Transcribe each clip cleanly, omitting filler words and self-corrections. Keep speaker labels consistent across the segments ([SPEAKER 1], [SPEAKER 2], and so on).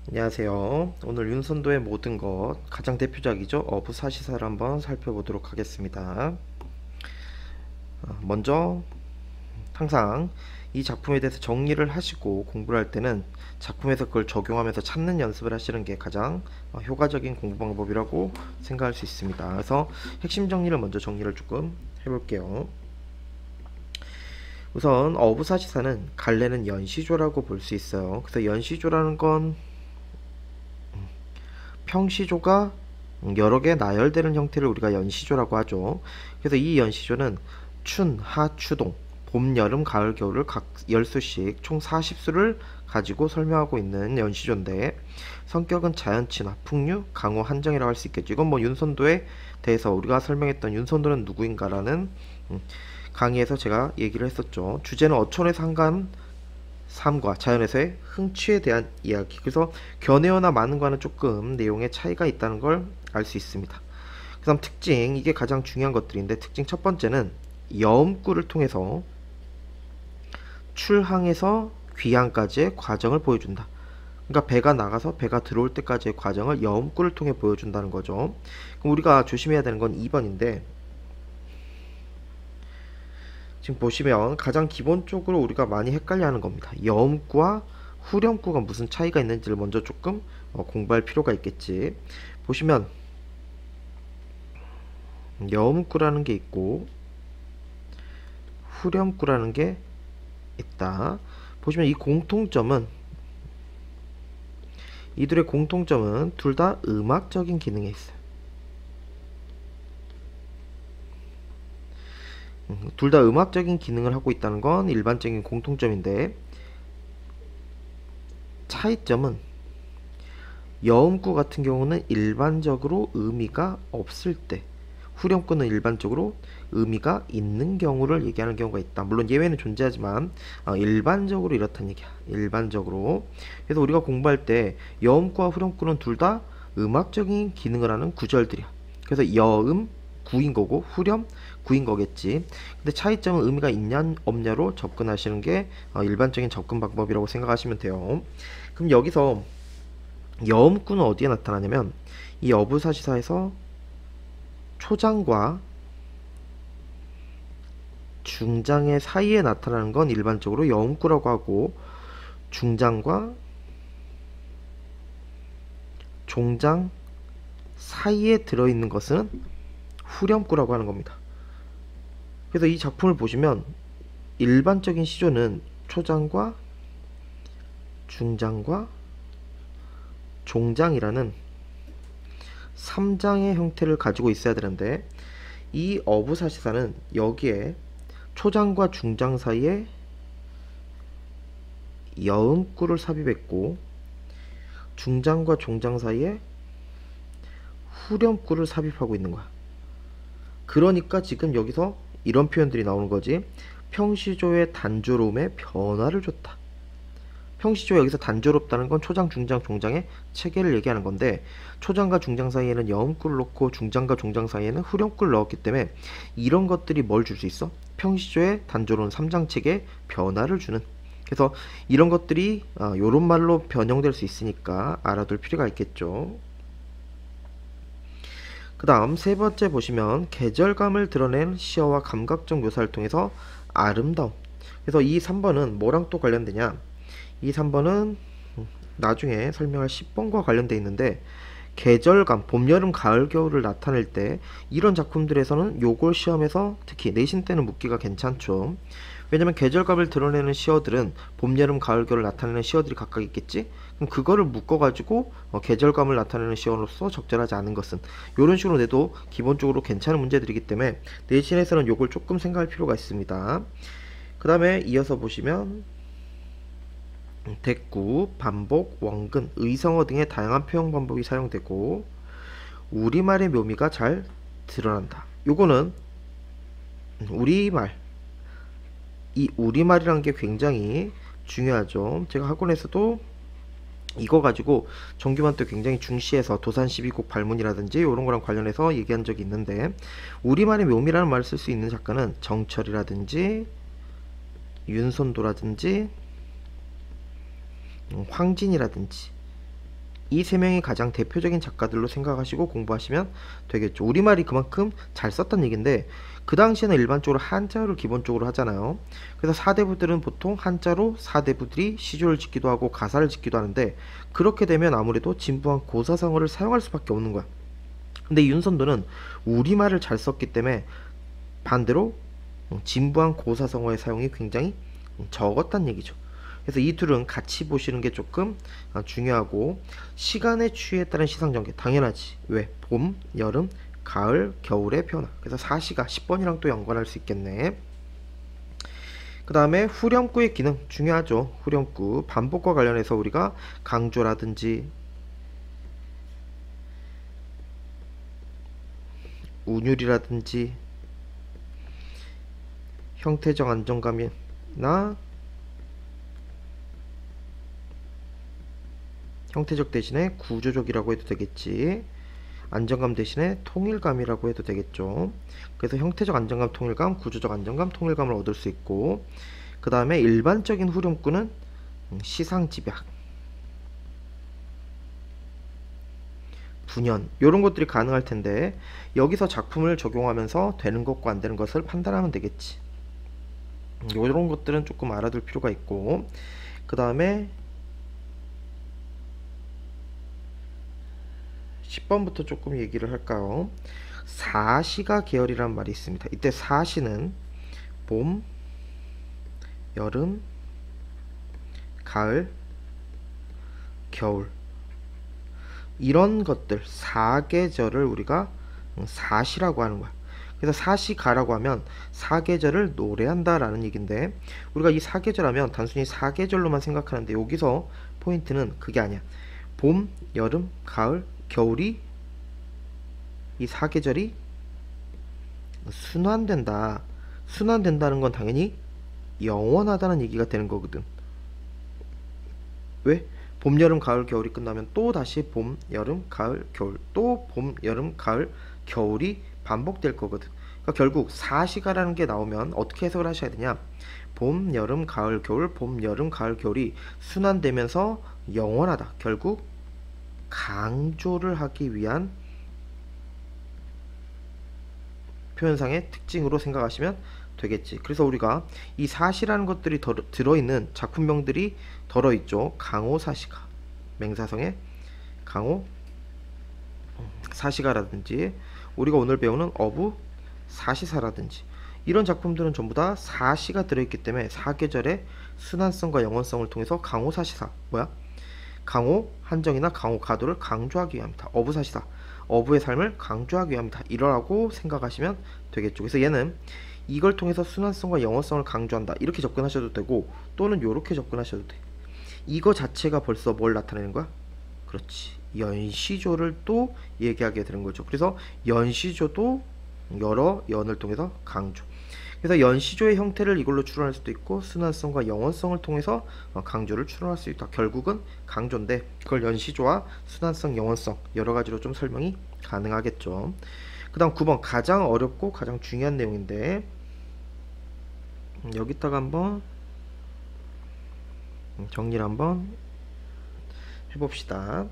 [SPEAKER 1] 안녕하세요. 오늘 윤선도의 모든 것 가장 대표작이죠. 어부사시사를 한번 살펴보도록 하겠습니다. 먼저 항상 이 작품에 대해서 정리를 하시고 공부를 할 때는 작품에서 그걸 적용하면서 찾는 연습을 하시는 게 가장 효과적인 공부 방법이라고 생각할 수 있습니다. 그래서 핵심 정리를 먼저 정리를 조금 해볼게요. 우선 어부사시사는 갈래는 연시조라고 볼 수 있어요. 그래서 연시조라는 건 평시조가 여러 개 나열되는 형태를 우리가 연시조라고 하죠. 그래서 이 연시조는 춘, 하, 추동, 봄, 여름, 가을, 겨울을 각 10수씩 총 40수를 가지고 설명하고 있는 연시조인데 성격은 자연친화, 풍류, 강호, 한정이라고 할 수 있겠죠. 이건 뭐 윤선도에 대해서 우리가 설명했던 윤선도는 누구인가라는 강의에서 제가 얘기를 했었죠. 주제는 어촌의 상간 삶과 자연에서의 흥취에 대한 이야기. 그래서 견해어나 많은과는 조금 내용의 차이가 있다는 걸 알 수 있습니다. 그 다음 특징, 이게 가장 중요한 것들인데 특징 첫 번째는 여음구를 통해서 출항에서 귀항까지의 과정을 보여준다. 그러니까 배가 나가서 배가 들어올 때까지의 과정을 여음구를 통해 보여준다는 거죠. 그럼 우리가 조심해야 되는 건 2번인데 지금 보시면 가장 기본적으로 우리가 많이 헷갈려 하는 겁니다. 여음구와 후렴구가 무슨 차이가 있는지를 먼저 조금 공부할 필요가 있겠지. 보시면 여음구라는 게 있고 후렴구라는 게 있다. 보시면 이들의 공통점은 둘 다 음악적인 기능에 있어요. 둘 다 음악적인 기능을 하고 있다는 건 일반적인 공통점인데 차이점은 여음구 같은 경우는 일반적으로 의미가 없을 때, 후렴구는 일반적으로 의미가 있는 경우를 얘기하는 경우가 있다. 물론 예외는 존재하지만 일반적으로 이렇다는 얘기야. 일반적으로. 그래서 우리가 공부할 때 여음구와 후렴구는 둘 다 음악적인 기능을 하는 구절들이야. 그래서 여음 구인 거고 후렴 구인 거겠지. 근데 차이점은 의미가 있냐 없냐로 접근하시는 게 일반적인 접근 방법이라고 생각하시면 돼요. 그럼 여기서 여음구는 어디에 나타나냐면 이 어부사시사에서 초장과 중장의 사이에 나타나는 건 일반적으로 여음구라고 하고 중장과 종장 사이에 들어있는 것은 후렴구라고 하는 겁니다. 그래서 이 작품을 보시면 일반적인 시조는 초장과 중장과 종장이라는 3장의 형태를 가지고 있어야 되는데 이 어부사시사는 여기에 초장과 중장 사이에 여음구를 삽입했고 중장과 종장 사이에 후렴구를 삽입하고 있는 거야. 그러니까 지금 여기서 이런 표현들이 나오는 거지. 평시조의 단조로움에 변화를 줬다. 평시조 여기서 단조롭다는 건 초장, 중장, 종장의 체계를 얘기하는 건데 초장과 중장 사이에는 여음구를 넣고 중장과 종장 사이에는 후렴구를 넣었기 때문에 이런 것들이 뭘 줄 수 있어? 평시조의 단조로운 3장 체계에 변화를 주는. 그래서 이런 것들이 요런 말로 변형될 수 있으니까 알아둘 필요가 있겠죠. 그 다음 세 번째 보시면 계절감을 드러낸 시어와 감각적 묘사를 통해서 아름다움. 그래서 이 3번은 뭐랑 또 관련되냐? 이 3번은 나중에 설명할 10번과 관련되어 있는데 계절감, 봄, 여름, 가을, 겨울을 나타낼 때 이런 작품들에서는 요걸 시험에서 특히 내신 때는 묻기가 괜찮죠. 왜냐면 계절감을 드러내는 시어들은 봄, 여름, 가을, 겨울을 나타내는 시어들이 각각 있겠지? 그럼 그거를 묶어가지고 계절감을 나타내는 시어로서 적절하지 않은 것은 이런 식으로 내도 기본적으로 괜찮은 문제들이기 때문에 내신에서는 요걸 조금 생각할 필요가 있습니다. 그 다음에 이어서 보시면 대꾸, 반복, 원근, 의성어 등의 다양한 표현 방법이 사용되고 우리말의 묘미가 잘 드러난다. 요거는 우리말, 이 우리말이란 게 굉장히 중요하죠. 제가 학원에서도 이거 가지고 정규만 때 굉장히 중시해서 도산 12곡 발문이라든지 이런 거랑 관련해서 얘기한 적이 있는데 우리말의 묘미라는 말을 쓸 수 있는 작가는 정철이라든지 윤선도라든지 황진이라든지 이 세 명이 가장 대표적인 작가들로 생각하시고 공부하시면 되겠죠. 우리말이 그만큼 잘 썼단 얘기인데 그 당시에는 일반적으로 한자어를 기본적으로 하잖아요. 그래서 사대부들은 보통 한자로 사대부들이 시조를 짓기도 하고 가사를 짓기도 하는데 그렇게 되면 아무래도 진부한 고사성어를 사용할 수밖에 없는 거야. 근데 윤선도는 우리말을 잘 썼기 때문에 반대로 진부한 고사성어의 사용이 굉장히 적었단 얘기죠. 그래서 이 둘은 같이 보시는 게 조금 중요하고 시간의 추이에 따른 시상전개 당연하지. 왜? 봄, 여름, 가을, 겨울의 변화. 그래서 4시가 10번이랑 또 연관할 수 있겠네. 그 다음에 후렴구의 기능 중요하죠. 후렴구 반복과 관련해서 우리가 강조라든지 운율이라든지 형태적 안정감이나 형태적 대신에 구조적이라고 해도 되겠지. 안정감 대신에 통일감이라고 해도 되겠죠. 그래서 형태적 안정감, 통일감, 구조적 안정감, 통일감을 얻을 수 있고 그 다음에 일반적인 후렴구는 시상집약, 분연 이런 것들이 가능할 텐데 여기서 작품을 적용하면서 되는 것과 안 되는 것을 판단하면 되겠지. 이런 것들은 조금 알아둘 필요가 있고 그 다음에 10번부터 조금 얘기를 할까요? 사시가 계열이란 말이 있습니다. 이때 사시는 봄, 여름, 가을, 겨울 이런 것들 사계절을 우리가 사시라고 하는 거야. 그래서 사시가라고 하면 사계절을 노래한다 라는 얘기인데 우리가 이 사계절 하면 단순히 사계절로만 생각하는데 여기서 포인트는 그게 아니야. 봄, 여름, 가을, 겨울이 이 사계절이 순환된다. 순환된다는 건 당연히 영원하다는 얘기가 되는 거거든. 왜? 봄, 여름, 가을, 겨울이 끝나면 또 다시 봄, 여름, 가을, 겨울 또 봄, 여름, 가을, 겨울이 반복될 거거든. 그러니까 결국 사시가라는 게 나오면 어떻게 해석을 하셔야 되냐? 봄, 여름, 가을, 겨울, 봄, 여름, 가을, 겨울이 순환되면서 영원하다. 결국 강조를 하기 위한 표현상의 특징으로 생각하시면 되겠지. 그래서 우리가 이 사시라는 것들이 들어있는 작품명들이 들어있죠. 강호사시가, 맹사성의 강호 사시가라든지 우리가 오늘 배우는 어부 사시사라든지 이런 작품들은 전부 다 사시가 들어있기 때문에 사계절의 순환성과 영원성을 통해서 강호사시사 뭐야? 강호 한정이나 강호 가도를 강조하기 위함이다. 어부사시사 어부의 삶을 강조하기 위함이다. 이러라고 생각하시면 되겠죠. 그래서 얘는 이걸 통해서 순환성과 영원성을 강조한다. 이렇게 접근하셔도 되고 또는 이렇게 접근하셔도 돼. 이거 자체가 벌써 뭘 나타내는 거야? 그렇지. 연시조를 또 얘기하게 되는 거죠. 그래서 연시조도 여러 연을 통해서 강조. 그래서 연시조의 형태를 이걸로 추론할 수도 있고 순환성과 영원성을 통해서 강조를 추론할 수 있다. 결국은 강조인데 그걸 연시조와 순환성, 영원성 여러 가지로 좀 설명이 가능하겠죠. 그 다음 9번 가장 어렵고 가장 중요한 내용인데 여기다가 한번 정리를 한번 해봅시다.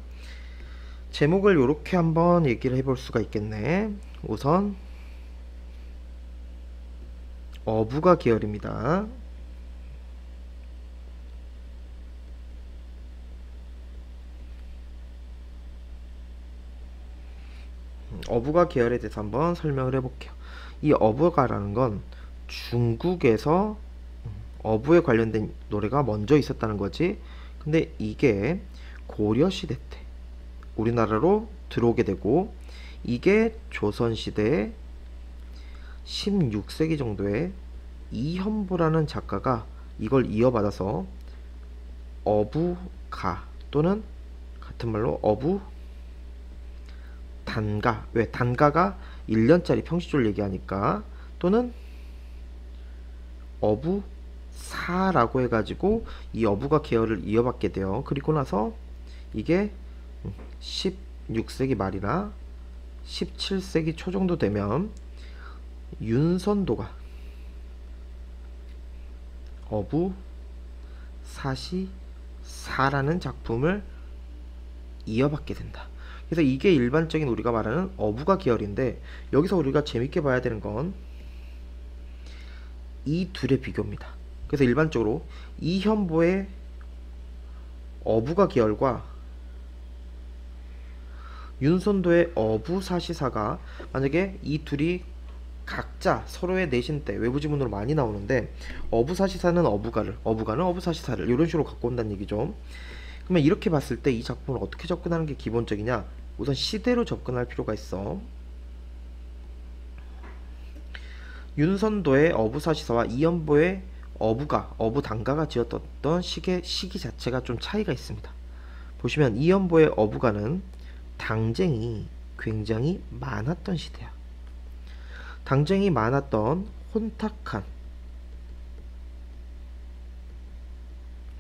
[SPEAKER 1] 제목을 이렇게 한번 얘기를 해볼 수가 있겠네. 우선 어부가 계열입니다. 어부가 계열에 대해서 한번 설명을 해볼게요. 이 어부가라는 건 중국에서 어부에 관련된 노래가 먼저 있었다는 거지. 근데 이게 고려시대 때 우리나라로 들어오게 되고 이게 조선시대 16세기 정도에 이현보라는 작가가 이걸 이어받아서 어부가 또는 같은 말로 어부 단가 왜 단가가 1년짜리 평시조를 얘기하니까 또는 어부사라고 해가지고 이 어부가 계열을 이어받게 돼요. 그리고 나서 이게 16세기 말이나 17세기 초 정도 되면 윤선도가 어부 사시사라는 작품을 이어받게 된다. 그래서 이게 일반적인 우리가 말하는 어부가 계열인데, 여기서 우리가 재밌게 봐야 되는 건 이 둘의 비교입니다. 그래서 일반적으로 이현보의 어부가 계열과 윤선도의 어부사시사가, 만약에 이 둘이 각자 서로의 내신 때 외부 지문으로 많이 나오는데, 어부사시사는 어부가를, 어부가는 어부사시사를 이런 식으로 갖고 온다는 얘기죠. 그러면 이렇게 봤을 때 이 작품을 어떻게 접근하는 게 기본적이냐? 우선 시대로 접근할 필요가 있어. 윤선도의 어부사시사와 이연보의 어부가, 어부단가가 지었던 시기 자체가 좀 차이가 있습니다. 보시면 이연보의 어부가는 당쟁이 굉장히 많았던 시대야. 당쟁이 많았던 혼탁한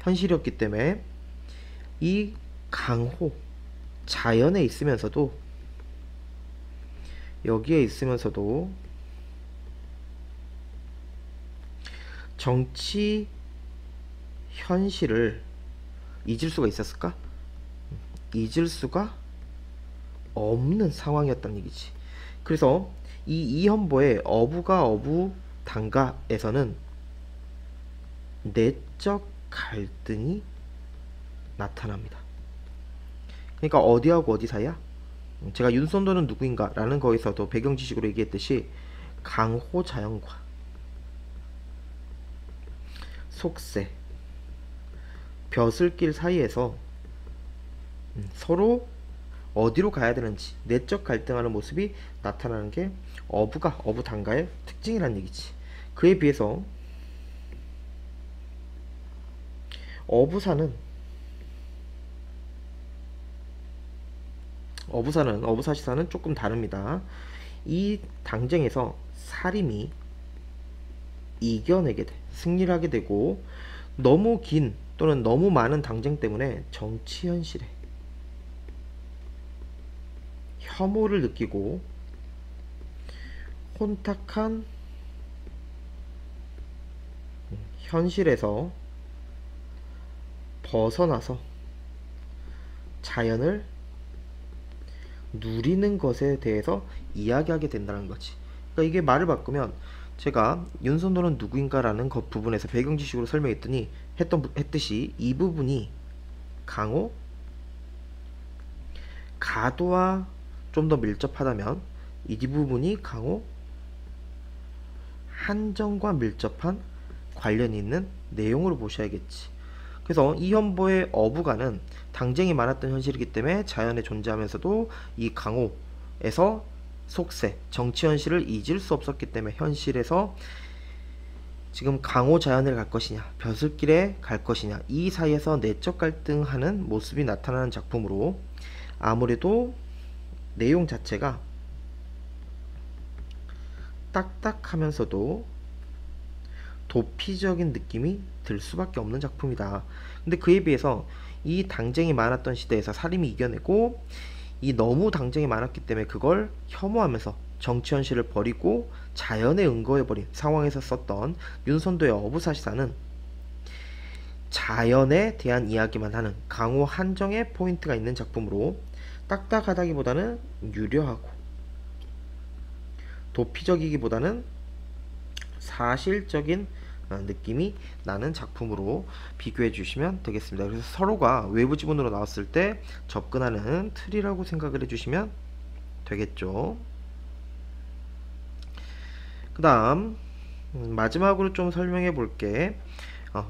[SPEAKER 1] 현실이었기 때문에 이 강호, 자연에 있으면서도, 여기에 있으면서도 정치 현실을 잊을 수가 있었을까? 잊을 수가 없는 상황이었다는 얘기지. 그래서 이 이현보의 어부가 어부단가에서는 내적 갈등이 나타납니다. 그러니까 어디하고 어디 사이야? 제가 윤선도는 누구인가 라는 거에서도 배경 지식으로 얘기했듯이 강호 자연과 속세, 벼슬길 사이에서 서로 어디로 가야 되는지 내적 갈등하는 모습이 나타나는 게 어부가, 어부단가의 특징이란 얘기지. 그에 비해서 어부사시사는 조금 다릅니다. 이 당쟁에서 사림이 이겨내게 돼, 승리를 하게 되고, 너무 긴 또는 너무 많은 당쟁 때문에 정치 현실에 혐오를 느끼고 혼탁한 현실에서 벗어나서 자연을 누리는 것에 대해서 이야기하게 된다는 거지. 그러니까 이게 말을 바꾸면, 제가 윤선도는 누구인가라는 것 부분에서 배경 지식으로 설명했더니 했듯이 이 부분이 강호, 가도와 좀 더 밀접하다면 이 부분이 강호, 한정과 밀접한 관련이 있는 내용으로 보셔야겠지. 그래서 이현보의 어부가는 당쟁이 많았던 현실이기 때문에 자연에 존재하면서도 이 강호에서 속세, 정치 현실을 잊을 수 없었기 때문에 현실에서 지금 강호 자연을 갈 것이냐, 벼슬길에 갈 것이냐, 이 사이에서 내적 갈등하는 모습이 나타나는 작품으로, 아무래도 내용 자체가 딱딱하면서도 도피적인 느낌이 들 수밖에 없는 작품이다. 근데 그에 비해서 이 당쟁이 많았던 시대에서 사림이 이겨내고, 이 너무 당쟁이 많았기 때문에 그걸 혐오하면서 정치 현실을 버리고 자연에 응거해버린 상황에서 썼던 윤선도의 어부사시사는 자연에 대한 이야기만 하는 강호 한정의 포인트가 있는 작품으로, 딱딱하다기보다는 유려하고 도피적이기보다는 사실적인 느낌이 나는 작품으로 비교해 주시면 되겠습니다. 그래서 서로가 외부 지문으로 나왔을 때 접근하는 틀이라고 생각을 해주시면 되겠죠. 그 다음 마지막으로 좀 설명해 볼게.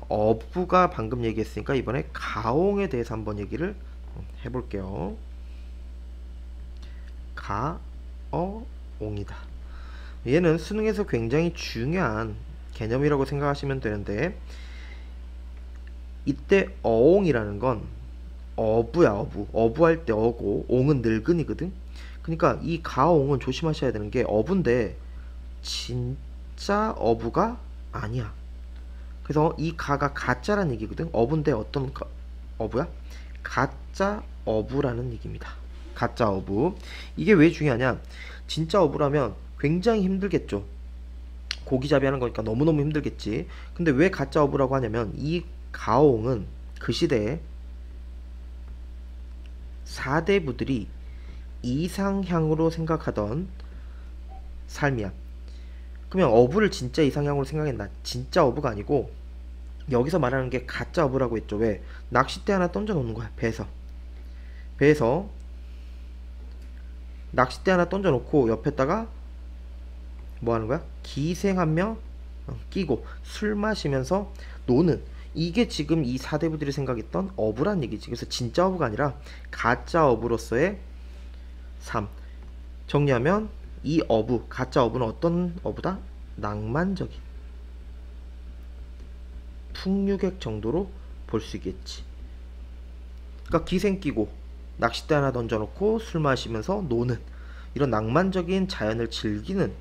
[SPEAKER 1] 어부가 방금 얘기했으니까 이번에 가옹에 대해서 한번 얘기를 해볼게요. 가어옹이다. 얘는 수능에서 굉장히 중요한 개념이라고 생각하시면 되는데, 이때 어옹이라는 건 어부야. 어부할 때 어고, 옹은 늙은이거든. 그러니까 이 가옹은 조심하셔야 되는 게, 어부인데 진짜 어부가 아니야. 그래서 이 가가 가짜란 얘기거든. 어부인데 어떤 어부야? 가짜 어부라는 얘기입니다. 가짜 어부. 이게 왜 중요하냐? 진짜 어부라면 굉장히 힘들겠죠. 고기잡이 하는 거니까 너무너무 힘들겠지. 근데 왜 가짜 어부라고 하냐면, 이 가옹은 그 시대에 사대부들이 이상향으로 생각하던 삶이야. 그러면 어부를 진짜 이상향으로 생각했나? 진짜 어부가 아니고 여기서 말하는 게 가짜 어부라고 했죠. 왜? 낚싯대 하나 던져 놓는 거야. 배에서 낚싯대 하나 던져 놓고 옆에다가 뭐 하는 거야? 기생 한 명 끼고 술 마시면서 노는, 이게 지금 이 사대부들이 생각했던 어부란 얘기지. 그래서 진짜 어부가 아니라 가짜 어부로서의 삶. 정리하면 이 어부, 가짜 어부는 어떤 어부다? 낭만적인 풍류객 정도로 볼 수 있겠지. 그러니까 기생 끼고 낚싯대 하나 던져놓고 술 마시면서 노는 이런 낭만적인 자연을 즐기는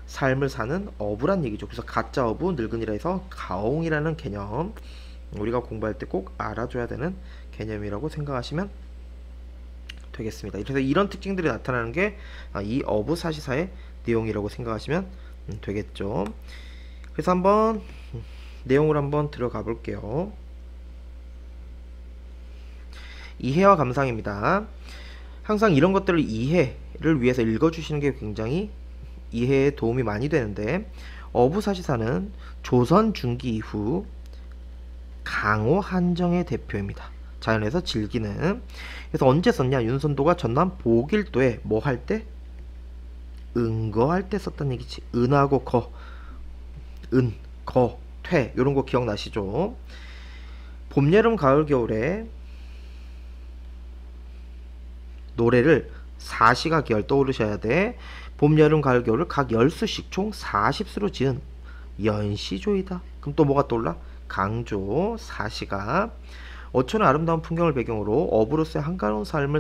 [SPEAKER 1] 삶을 사는 어부란 얘기죠. 그래서 가짜 어부, 늙은이라 해서 가옹이라는 개념, 우리가 공부할 때 꼭 알아줘야 되는 개념이라고 생각하시면 되겠습니다. 그래서 이런 특징들이 나타나는 게 이 어부사시사의 내용이라고 생각하시면 되겠죠. 그래서 한번 내용을 한번 들어가 볼게요. 이해와 감상입니다. 항상 이런 것들을 이해를 위해서 읽어주시는 게 굉장히 이해에 도움이 많이 되는데, 어부사시사는 조선 중기 이후 강호 한정의 대표입니다. 자연에서 즐기는. 그래서 언제 썼냐? 윤선도가 전남 보길도에 뭐 할 때? 은거할 때 썼단 얘기지. 은하고 거, 은, 거, 퇴 요런 거 기억나시죠? 봄, 여름, 가을, 겨울에 노래를 4시가 계열 떠오르셔야 돼. 봄, 여름, 가을, 겨울을 각 10수씩 총 40수로 지은 연시조이다. 그럼 또 뭐가 떠올라? 강조, 4시가. 어촌의 아름다운 풍경을 배경으로 어부로서의 한가로운 삶을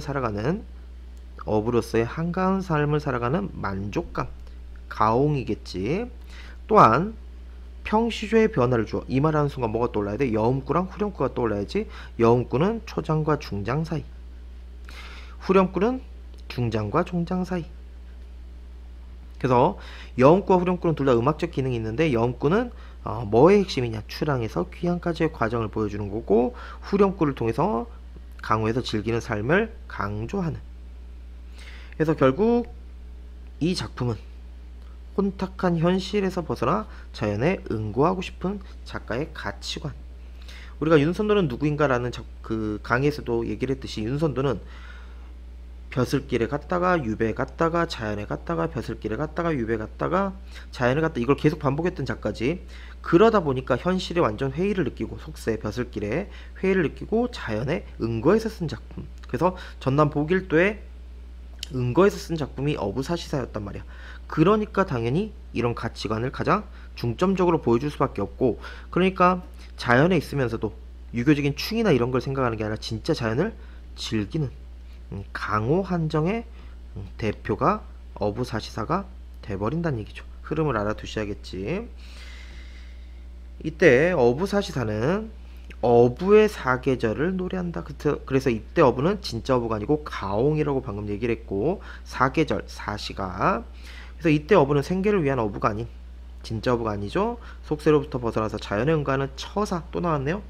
[SPEAKER 1] 살아가는 만족감, 가옹이겠지. 또한 평시조의 변화를 주어. 이 말하는 순간 뭐가 떠올라야 돼? 여음구랑 후렴구가 떠올라야지. 여음구는 초장과 중장 사이, 후렴구는 중장과 종장 사이. 그래서 여음구와 후렴구는 둘 다 음악적 기능이 있는데, 여음구는 뭐의 핵심이냐? 출항에서 귀향까지의 과정을 보여주는 거고, 후렴구를 통해서 강호에서 즐기는 삶을 강조하는. 그래서 결국 이 작품은 혼탁한 현실에서 벗어나 자연에 응고하고 싶은 작가의 가치관. 우리가 윤선도는 누구인가라는 그 강의에서도 얘기를 했듯이, 윤선도는 벼슬길에 갔다가 유배 갔다가 자연에 갔다가 벼슬길에 갔다가 유배 갔다가 자연에 갔다, 이걸 계속 반복했던 작가지. 그러다 보니까 현실에 완전 회의를 느끼고, 속세 벼슬길에 회의를 느끼고 자연에 응거해서 쓴 작품. 그래서 전남 보길도에 응거해서 쓴 작품이 어부사시사였단 말이야. 그러니까 당연히 이런 가치관을 가장 중점적으로 보여줄 수밖에 없고, 그러니까 자연에 있으면서도 유교적인 충이나 이런 걸 생각하는 게 아니라 진짜 자연을 즐기는 강호 한정의 대표가 어부사시사가 돼버린다는 얘기죠. 흐름을 알아두셔야겠지. 이때 어부사시사는 어부의 사계절을 노래한다. 그래서 이때 어부는 진짜 어부가 아니고 가옹이라고 방금 얘기를 했고, 사계절, 사시가. 그래서 이때 어부는 생계를 위한 어부가 아닌 진짜 어부가 아니죠. 속세로부터 벗어나서 자연에 응거하는 처사. 또 나왔네요.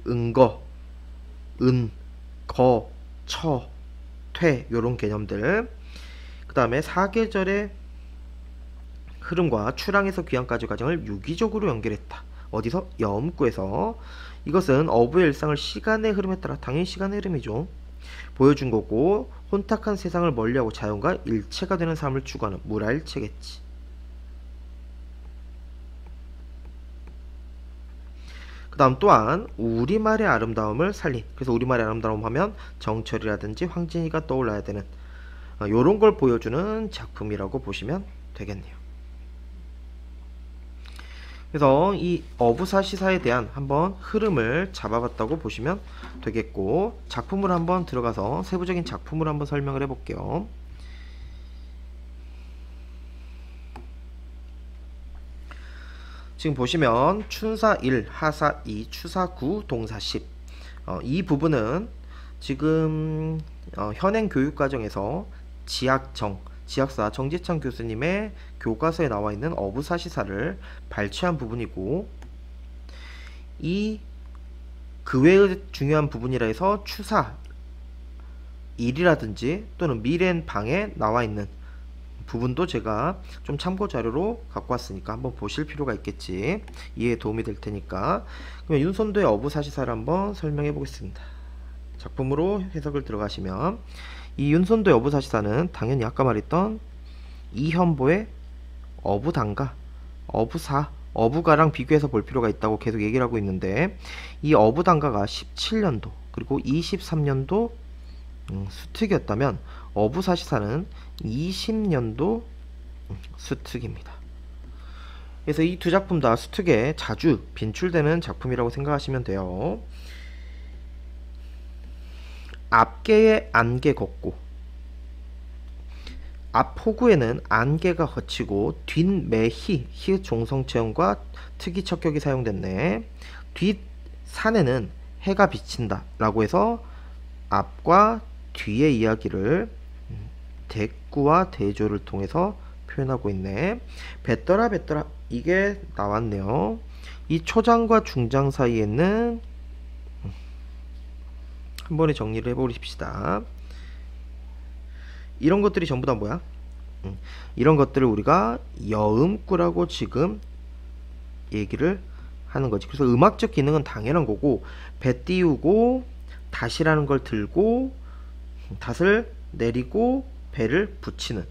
[SPEAKER 1] 응거, 은, 거, 처, 퇴 요런 개념들. 그 다음에 사계절의 흐름과 출항에서 귀향까지 과정을 유기적으로 연결했다. 어디서? 여음구에서. 이것은 어부의 일상을 시간의 흐름에 따라, 당연히 시간의 흐름이죠, 보여준 거고, 혼탁한 세상을 멀리하고 자연과 일체가 되는 삶을 추구하는 물화일체겠지. 그 다음 또한 우리말의 아름다움을 살린. 그래서 우리말의 아름다움 하면 정철이라든지 황진이가 떠올라야 되는 요런 걸 보여주는 작품이라고 보시면 되겠네요. 그래서 이 어부사시사에 대한 한번 흐름을 잡아봤다고 보시면 되겠고, 작품을 한번 들어가서 세부적인 작품을 한번 설명을 해볼게요. 지금 보시면 춘사 1, 하사 2, 추사 9, 동사 10. 이 부분은 지금 현행 교육과정에서 지학사 정지창 교수님의 교과서에 나와 있는 어부사시사를 발췌한 부분이고, 그 외의 중요한 부분이라 해서 추사 일이라든지 또는 미래엔 방에 나와 있는 부분도 제가 좀 참고 자료로 갖고 왔으니까 한번 보실 필요가 있겠지. 이해에 도움이 될 테니까. 그러면 윤선도의 어부사시사를 한번 설명해 보겠습니다. 작품으로 해석을 들어가시면 이 윤선도의 어부사시사는 당연히 아까 말했던 이현보의 어부단가, 어부사, 어부가랑 비교해서 볼 필요가 있다고 계속 얘기를 하고 있는데, 이 어부단가가 17년도 그리고 23년도 수특이었다면 어부사시사는 20년도 수특입니다. 그래서 이 두 작품 다 수특에 자주 빈출되는 작품이라고 생각하시면 돼요. 앞개에 안개 걷고, 앞 호구에는 안개가 걷히고 뒷매희, 히읗 종성체형과 특이 척격이 사용됐네. 뒷 산에는 해가 비친다 라고 해서 앞과 뒤의 이야기를 대꾸와 대조를 통해서 표현하고 있네. 뱉더라 뱉더라, 이게 나왔네요. 이 초장과 중장 사이에는 한 번에 정리를 해보십시다. 이런 것들이 전부 다 뭐야? 이런 것들을 우리가 여음구라고 지금 얘기를 하는 거지. 그래서 음악적 기능은 당연한 거고, 배 띄우고 닷이라는 걸 들고 닷을 내리고 배를 붙이는,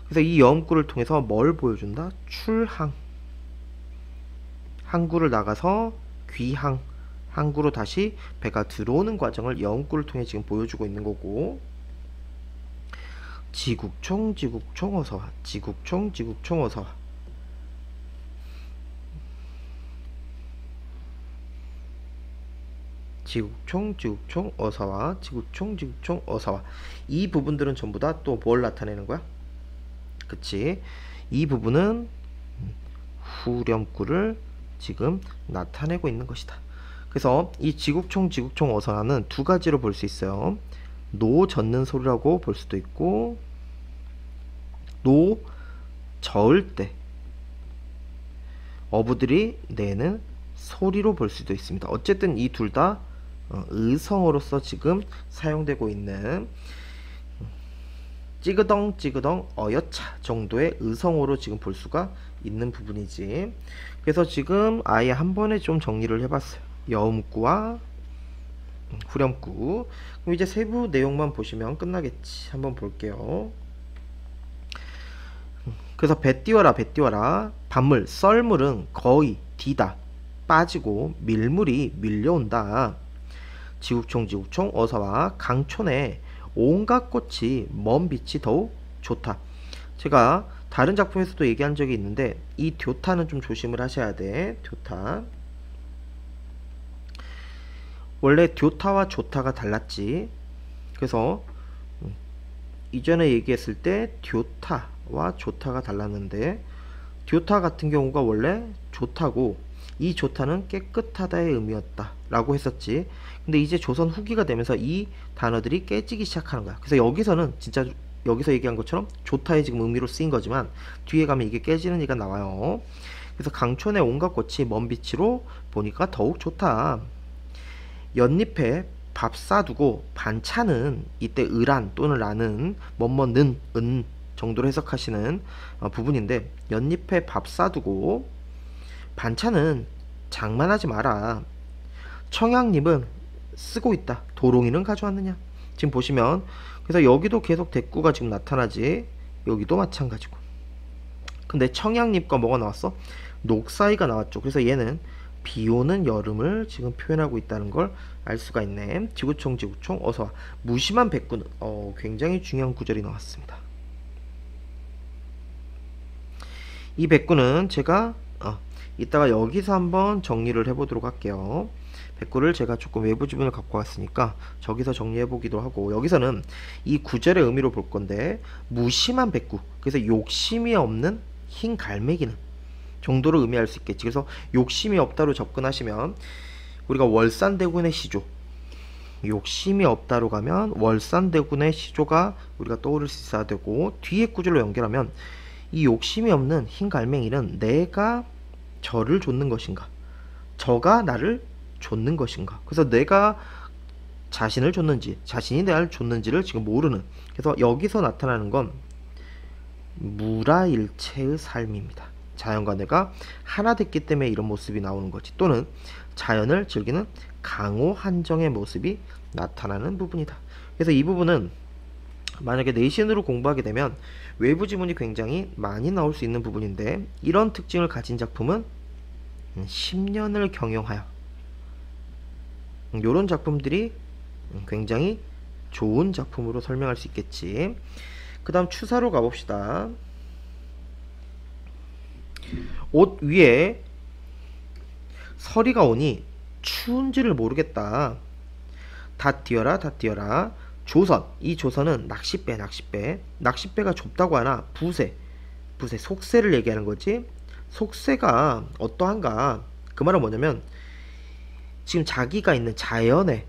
[SPEAKER 1] 그래서 이 여음구를 통해서 뭘 보여준다? 출항, 항구를 나가서 귀항, 항구로 다시 배가 들어오는 과정을 여음구를 통해 지금 보여주고 있는 거고, 지국총 지국총 어서와, 지국총 지국총 어서와. 지국총 지국총 어서와, 지국총 지국총 어서와. 이 부분들은 전부 다 또 뭘 나타내는 거야? 그치? 이 부분은 후렴구를 지금 나타내고 있는 것이다. 그래서 이 지국총 지국총 어서와는 두 가지로 볼 수 있어요. 노 젓는 소리라고 볼 수도 있고, 노 저을 때 어부들이 내는 소리로 볼 수도 있습니다. 어쨌든 이 둘 다 의성어로서 지금 사용되고 있는 찌그덩 찌그덩 어여차 정도의 의성어로 지금 볼 수가 있는 부분이지. 그래서 지금 아예 한 번에 좀 정리를 해봤어요. 여음구와 후렴구. 그럼 이제 세부 내용만 보시면 끝나겠지. 한번 볼게요. 그래서 배 띄워라 배 띄워라, 밭물 썰물은 거의 뒤다 빠지고 밀물이 밀려온다. 지국총 지국총 어서와, 강촌에 온갖 꽃이 먼 빛이 더욱 좋다. 제가 다른 작품에서도 얘기한 적이 있는데 이 교타는 좀 조심을 하셔야 돼. 교타, 원래 교타와 조타가 달랐지. 그래서 이전에 얘기했을 때 교타와 조타가 달랐는데, 교타 같은 경우가 원래 좋다고, 이 좋다는 깨끗하다의 의미였다 라고 했었지. 근데 이제 조선 후기가 되면서 이 단어들이 깨지기 시작하는 거야. 그래서 여기서는 진짜 여기서 얘기한 것처럼 좋다의 지금 의미로 쓰인 거지만 뒤에 가면 이게 깨지는 얘기가 나와요. 그래서 강촌의 온갖 꽃이 먼 빛으로 보니까 더욱 좋다. 연잎에 밥 싸두고, 반찬은 이때 을안 또는 라는 뭐뭐는 은 정도로 해석하시는 부분인데, 연잎에 밥 싸두고 반찬은 장만하지 마라. 청양잎은 쓰고 있다. 도롱이는 가져왔느냐. 지금 보시면, 그래서 여기도 계속 대꾸가 지금 나타나지. 여기도 마찬가지고. 근데 청양잎과 뭐가 나왔어? 녹사이가 나왔죠. 그래서 얘는 비오는 여름을 지금 표현하고 있다는 걸 알 수가 있네. 지구총 지구총 어서와. 무심한 백구는 굉장히 중요한 구절이 나왔습니다. 이 백구는 제가 이따가 여기서 한번 정리를 해보도록 할게요. 백구를 제가 조금 외부 지문을 갖고 왔으니까 저기서 정리해보기도 하고, 여기서는 이 구절의 의미로 볼 건데, 무심한 백구, 그래서 욕심이 없는 흰 갈매기는 정도로 의미할 수 있겠지. 그래서 욕심이 없다로 접근하시면 우리가 월산대군의 시조, 욕심이 없다로 가면 월산대군의 시조가 우리가 떠오를 수 있어야 되고, 뒤에 구절로 연결하면 이 욕심이 없는 흰 갈매기는 내가 저를 좇는 것인가, 저가 나를 좇는 것인가. 그래서 내가 자신을 줬는지 자신이 날 줬는지를 지금 모르는, 그래서 여기서 나타나는 건 무라일체의 삶입니다. 자연과 내가 하나 됐기 때문에 이런 모습이 나오는 거지, 또는 자연을 즐기는 강호 한정의 모습이 나타나는 부분이다. 그래서 이 부분은 만약에 내신으로 공부하게 되면 외부 지문이 굉장히 많이 나올 수 있는 부분인데, 이런 특징을 가진 작품은 10년을 경영하여 이런 작품들이 굉장히 좋은 작품으로 설명할 수 있겠지. 그 다음 추사로 가봅시다. 옷 위에 서리가 오니 추운지를 모르겠다. 다 뛰어라 다 뛰어라. 조선, 이 조선은 낚싯배가 좁다고 하나 부세 속세를 얘기하는 거지. 속세가 어떠한가, 그 말은 뭐냐면 지금 자기가 있는 자연에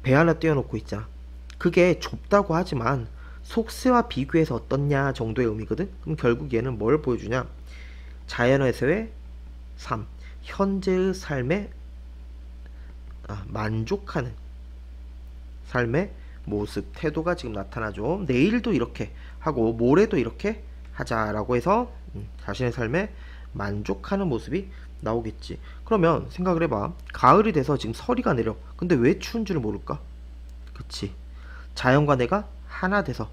[SPEAKER 1] 배 하나 띄워놓고 있잖아. 그게 좁다고 하지만 속세와 비교해서 어떻냐 정도의 의미거든. 그럼 결국 얘는 뭘 보여주냐, 자연에서의 삶, 현재의 삶에 만족하는 삶의 모습, 태도가 지금 나타나죠. 내일도 이렇게 하고 모레도 이렇게 하자라고 해서 자신의 삶에 만족하는 모습이 나오겠지. 그러면 생각을 해봐. 가을이 돼서 지금 서리가 내려. 근데 왜 추운 줄을 모를까? 그치. 자연과 내가 하나 돼서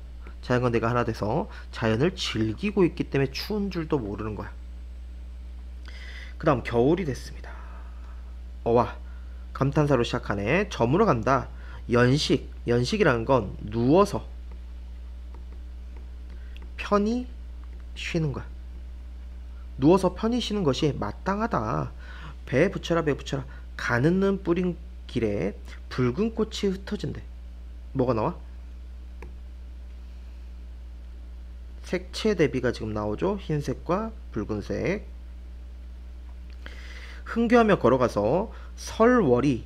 [SPEAKER 1] 자연을 즐기고 있기 때문에 추운 줄도 모르는 거야. 그 다음 겨울이 됐습니다. 어와 감탄사로 시작하네. 저물어 간다. 연식이라는 건 누워서 편히 쉬는 거야. 누워서 편히 쉬는 것이 마땅하다. 배 붙여라 배 붙여라. 가는 눈 뿌린 길에 붉은 꽃이 흩어진대. 뭐가 나와? 색채 대비가 지금 나오죠. 흰색과 붉은색. 흥겨하며 걸어가서 설월이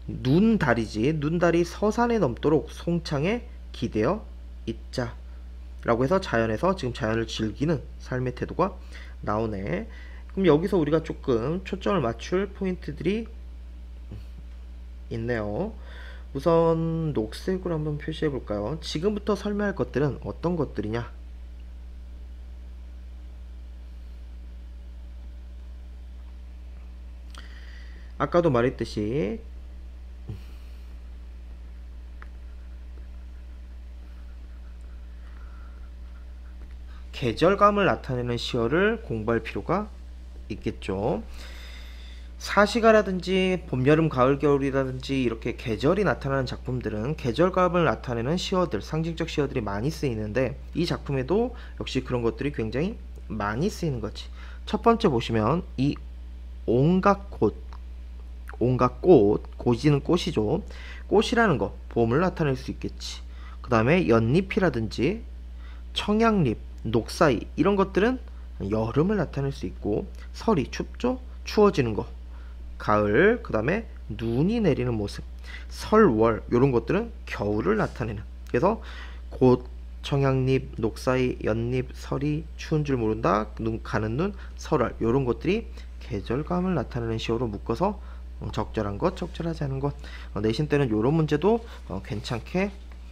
[SPEAKER 1] 눈달이 서산에 넘도록 송창에 기대어 있자 라고 해서 자연에서 지금 자연을 즐기는 삶의 태도가 나오네. 그럼 여기서 우리가 조금 초점을 맞출 포인트들이 있네요. 우선 녹색으로 한번 표시해 볼까요? 지금부터 설명할 것들은 어떤 것들이냐? 아까도 말했듯이 계절감을 나타내는 시어를 공부할 필요가 있겠죠. 사시가라든지 봄, 여름, 가을, 겨울이라든지 이렇게 계절이 나타나는 작품들은 계절감을 나타내는 시어들, 상징적 시어들이 많이 쓰이는데, 이 작품에도 역시 그런 것들이 굉장히 많이 쓰이는 거지. 첫 번째 보시면 이 온갖 꽃이는 꽃이죠. 꽃이라는 거 봄을 나타낼 수 있겠지. 그 다음에 연잎이라든지 청양잎, 녹사이 이런 것들은 여름을 나타낼 수 있고, 설이 춥죠. 추워지는 거 가을, 그 다음에 눈이 내리는 모습 설월, 이런 것들은 겨울을 나타내는. 그래서 곧 청양잎, 녹사이, 연잎, 설이 추운 줄 모른다, 가는 눈, 설월, 이런 것들이 계절감을 나타내는 시어로 묶어서 적절한 것, 적절하지 않은 것, 내신 때는 이런 문제도 괜찮게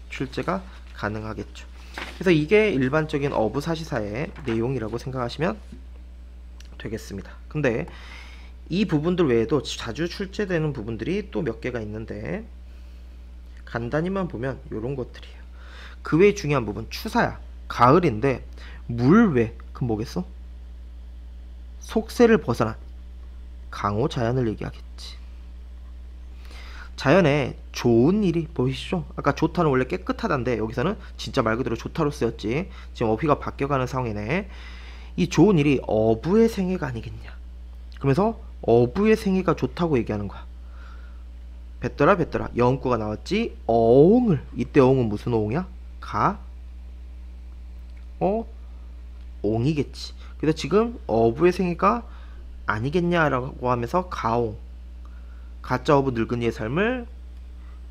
[SPEAKER 1] 출제가 가능하겠죠. 그래서 이게 일반적인 어부사시사의 내용이라고 생각하시면 되겠습니다. 근데 이 부분들 외에도 자주 출제되는 부분들이 또 몇 개가 있는데, 간단히만 보면 이런 것들이에요. 그 외에 중요한 부분, 추사야. 가을인데 물 외, 그럼 뭐겠어? 속세를 벗어난 강호 자연을 얘기하겠지. 자연에 좋은 일이 보이시죠? 아까 좋다는 원래 깨끗하다인데 여기서는 진짜 말 그대로 좋다로 쓰였지. 지금 어휘가 바뀌어가는 상황이네. 이 좋은 일이 어부의 생애가 아니겠냐. 그러면서 어부의 생애가 좋다고 얘기하는 거야. 뱉더라 여음구가 나왔지. 어옹을, 이때 어옹은 무슨 어옹이야? 옹이겠지. 그래서 지금 어부의 생애가 아니겠냐라고 하면서 가옹, 가짜 어부 늙은이의 삶을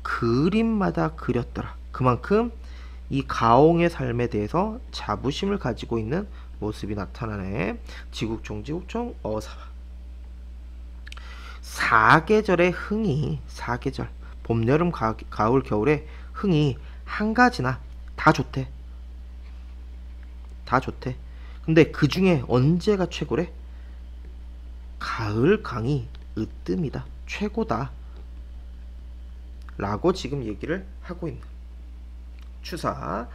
[SPEAKER 1] 그림마다 그렸더라. 그만큼 이 가옹의 삶에 대해서 자부심을 가지고 있는 모습이 나타나네. 지국종 어사와 사계절의 흥이, 사계절 봄, 여름, 가을, 겨울에 흥이 한 가지나 다 좋대. 다 좋대. 근데 그 중에 언제가 최고래? 가을 강이 으뜸이다. 최고다. 라고 지금 얘기를 하고 있는 추사.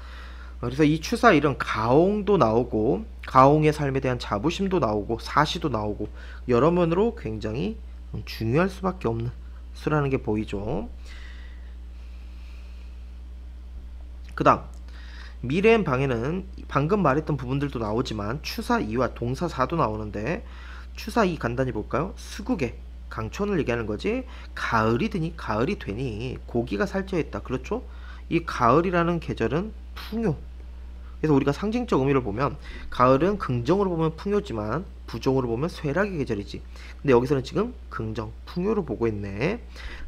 [SPEAKER 1] 그래서 이 추사 이런 가옹도 나오고 가옹의 삶에 대한 자부심도 나오고 사시도 나오고 여러 면으로 굉장히 중요할 수밖에 없는 수라는 게 보이죠. 그 다음 미래엔 방에는 방금 말했던 부분들도 나오지만 추사 2와 동사 4도 나오는데 추사 2 간단히 볼까요? 수국에 강촌을 얘기하는 거지. 가을이 드니 가을이 되니 고기가 살쪄 있다. 그렇죠? 이 가을이라는 계절은 풍요. 그래서 우리가 상징적 의미를 보면 가을은 긍정으로 보면 풍요지만 부정으로 보면 쇠락의 계절이지. 근데 여기서는 지금 긍정, 풍요로 보고 있네.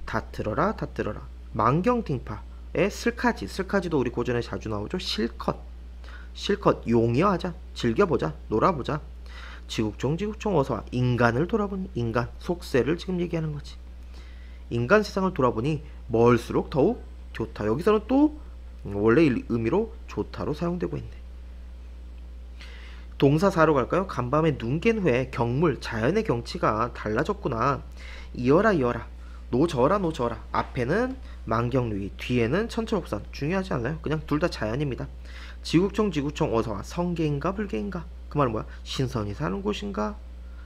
[SPEAKER 1] 다 들어라, 다 들어라. 만경팅파의 슬카지. 슬카지도 우리 고전에 자주 나오죠. 실컷. 실컷 용이어하자. 즐겨보자. 놀아보자. 지국종 지국종 어서와. 인간을 돌아보니 인간 속세를 지금 얘기하는 거지. 인간 세상을 돌아보니 멀수록 더욱 좋다. 여기서는 또 원래 의미로 좋다로 사용되고 있네. 동사 4로 갈까요? 간밤에 눈 깬 후에 경물 자연의 경치가 달라졌구나. 이어라 이어라. 노져라 노져라. 앞에는 만경류이, 뒤에는 천철옥산. 중요하지 않아요. 그냥 둘 다 자연입니다. 지국청 지국청 어서와. 성계인가 불계인가? 그 말은 뭐야? 신선이 사는 곳인가?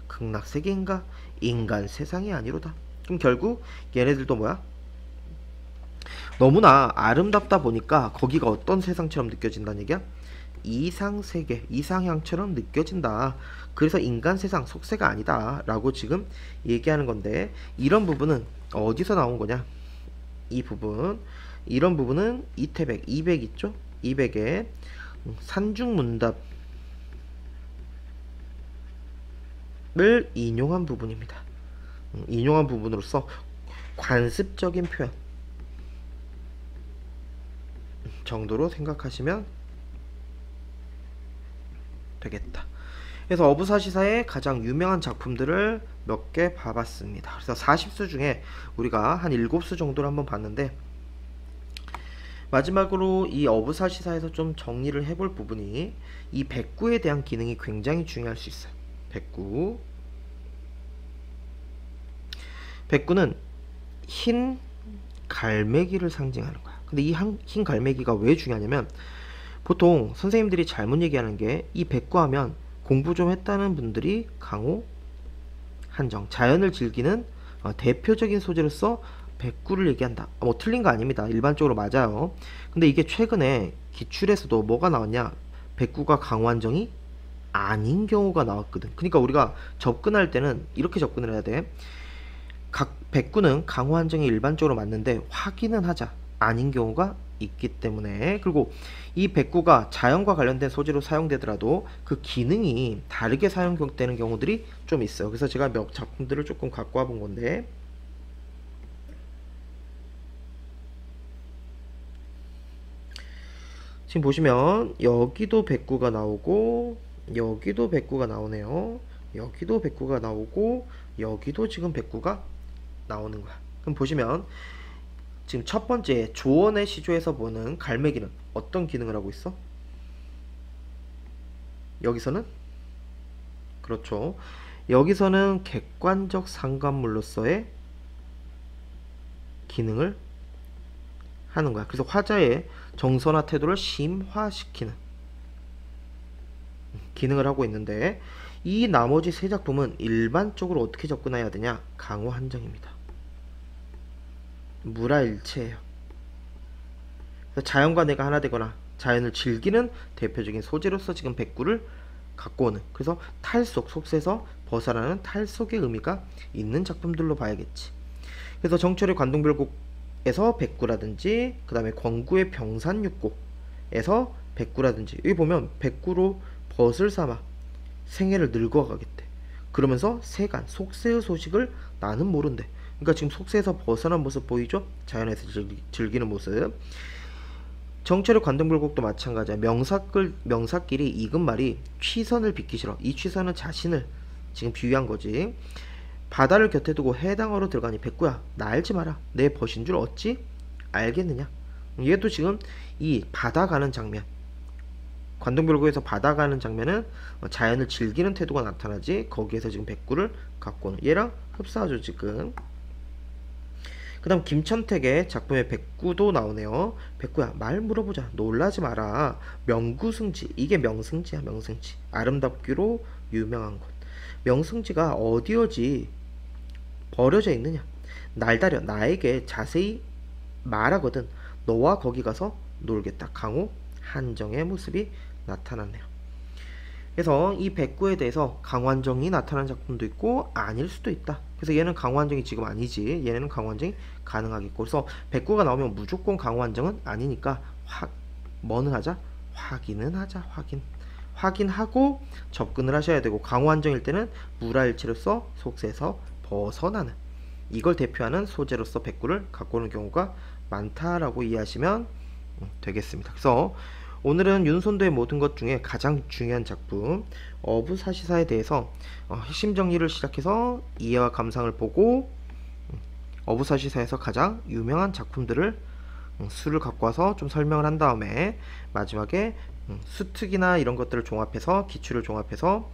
[SPEAKER 1] 극락세계인가? 인간 세상이 아니로다. 그럼 결국 얘네들도 뭐야? 너무나 아름답다 보니까 거기가 어떤 세상처럼 느껴진다는 얘기야? 이상세계, 이상향처럼 느껴진다. 그래서 인간 세상 속세가 아니다 라고 지금 얘기하는 건데, 이런 부분은 어디서 나온 거냐? 이 부분, 이런 부분은 이태백 200 있죠? 200에 산중문답을 인용한 부분입니다. 인용한 부분으로서 관습적인 표현 정도로 생각하시면 되겠다. 그래서 어부사시사의 가장 유명한 작품들을 몇 개 봐봤습니다. 그래서 40수 중에 우리가 한 7수 정도를 한번 봤는데, 마지막으로 이 어부사시사에서 좀 정리를 해볼 부분이 이 백구에 대한 기능이 굉장히 중요할 수 있어요. 백구. 백구는 흰 갈매기를 상징하는 거야. 근데 이 흰 갈매기가 왜 중요하냐면, 보통 선생님들이 잘못 얘기하는 게 이 백구 하면 공부 좀 했다는 분들이 강호, 한정, 자연을 즐기는 대표적인 소재로서 백구를 얘기한다. 뭐 틀린 거 아닙니다. 일반적으로 맞아요. 근데 이게 최근에 기출에서도 뭐가 나왔냐? 백구가 강호, 한정이 아닌 경우가 나왔거든. 그러니까 우리가 접근할 때는 이렇게 접근을 해야 돼. 각 백구는 강호, 한정이 일반적으로 맞는데 확인은 하자. 아닌 경우가 있기 때문에. 그리고 이 백구가 자연과 관련된 소재로 사용되더라도 그 기능이 다르게 사용되는 경우들이 좀 있어요. 그래서 제가 몇 작품들을 조금 갖고 와본 건데, 지금 보시면 여기도 백구가 나오고 여기도 백구가 나오네요. 여기도 백구가 나오고 여기도 지금 백구가 나오는 거야. 그럼 보시면 지금 첫 번째 조언의 시조에서 보는 갈매기는 어떤 기능을 하고 있어? 여기서는? 그렇죠. 여기서는 객관적 상관물로서의 기능을 하는 거야. 그래서 화자의 정서나 태도를 심화시키는 기능을 하고 있는데, 이 나머지 세 작품은 일반적으로 어떻게 접근해야 되냐? 강호, 한정입니다. 무라일체예요. 자연과 내가 하나 되거나 자연을 즐기는 대표적인 소재로서 지금 백구를 갖고 오는, 그래서 탈속, 속세에서 벗어나는 탈속의 의미가 있는 작품들로 봐야겠지. 그래서 정철의 관동별곡에서 백구라든지, 그 다음에 권구의 병산육곡에서 백구라든지, 여기 보면 백구로 벗을 삼아 생애를 늙어가겠대. 그러면서 세간, 속세의 소식을 나는 모른대. 그러니까 지금 속세에서 벗어난 모습 보이죠? 자연에서 즐기는 모습. 정철의 관동불곡도 마찬가지야. 명사끼리 익은 말이 취선을 빚기 싫어. 이 취선은 자신을 지금 비유한 거지. 바다를 곁에 두고 해당어로 들어가니 백구야 나 알지 마라. 내 벗인 줄 어찌 알겠느냐. 얘도 지금 이 바다 가는 장면, 관동별구에서 바다 가는 장면은 자연을 즐기는 태도가 나타나지, 거기에서 지금 백구를 갖고 오는 얘랑 흡사하죠 지금. 그 다음 김천택의 작품에 백구도 나오네요. 백구야 말 물어보자 놀라지 마라. 명구승지, 이게 명승지야. 명승지 아름답기로 유명한 곳. 명승지가 어디어지 버려져 있느냐. 날다려 나에게 자세히 말하거든. 너와 거기 가서 놀겠다. 강호 한정의 모습이 나타났네요. 그래서 이 백구에 대해서 강완정이 나타난 작품도 있고 아닐 수도 있다. 그래서 얘는 강완정이 지금 아니지, 얘는 강완정이 가능하겠고, 그래서 백구가 나오면 무조건 강완정은 아니니까 뭐는 하자? 확인은 하자. 확인하고 접근을 하셔야 되고, 강완정일 때는 물화일체로서 속세에서 벗어나는, 이걸 대표하는 소재로서 백구를 갖고 오는 경우가 많다라고 이해하시면 되겠습니다. 그래서 오늘은 윤손도의 모든 것 중에 가장 중요한 작품 어부사시사에 대해서 핵심 정리를 시작해서 이해와 감상을 보고, 어부사시사에서 가장 유명한 작품들을 수를 갖고 와서 좀 설명을 한 다음에 마지막에 수특이나 이런 것들을 종합해서, 기출을 종합해서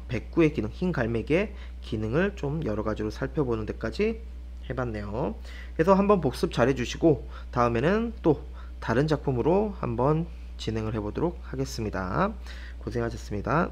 [SPEAKER 1] 백구의 기능, 흰 갈매기의 기능을 좀 여러 가지로 살펴보는 데까지 해봤네요. 그래서 한번 복습 잘 해주시고 다음에는 또 다른 작품으로 한번 진행을 해보도록 하겠습니다. 고생하셨습니다.